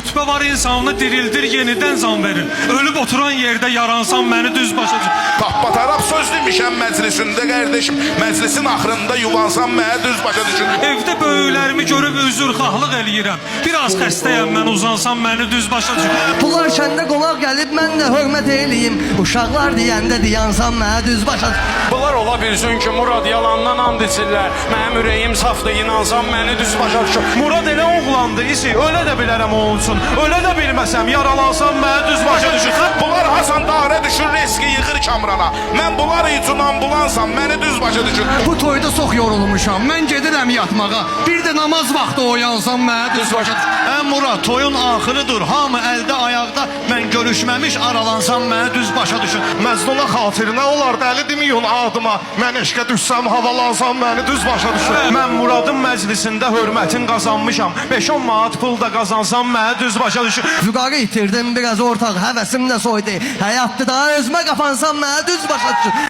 Rütbə var insanını dirildir, yenidən can verir. Ölüb oturan yerdə yaransan məni düz başa düşür. Tappatarab söz demişəm məclisində qardeşim. Məclisin axırında yuvansan mənə düz başa düşür. Evdə böyüklərimi görüb üzrxahlıq eləyirəm. Biraz xəstəyəm mən, uzansam məni düz başa düşür. Bunlar kəndə qonaq gəlib mən də hörmət eləyim. Uşaqlar deyəndə diyansan mənə düz başa düşür. Bunlar ola bilsin ki, Murad yalandan and içirlər. Mənim ürəyim safdır, inansam məni düz başa düşür. Murad elə oğlandı, isi, ölə də bilərəm o olsun. Ölə də bilməsəm, yaralansam mənə düz başa düşür. Bunlar Hasan Dağrə düşür, riski yığır Kamrana. Mən bunlar üçün ambulansam, məni düz başa düşür. Bu toyda çox yorulmuşam. Mən gedirəm yatmağa. Bir də namaz vaxtı oyansam mənə düz başa düşür. Murad, toyun axırıdır. Hamı əldə, ayaqda. Mən görüşməmiş aralansam mənə düz başa düşür. Məzluna xatirinə olar dəli deməyin adıma. Mən eşqə düşsəm, havalansam məni düz başa düşür. Mən Muradın məclisində hörmətin qazanmışam. 5-10 manat pul da qazansam mənə düz başa düşür. Vüqarı itirdim biraz ortaq, həvəsim də soydu. Həyatda daha özümə qapansam mənə düz başa düşür.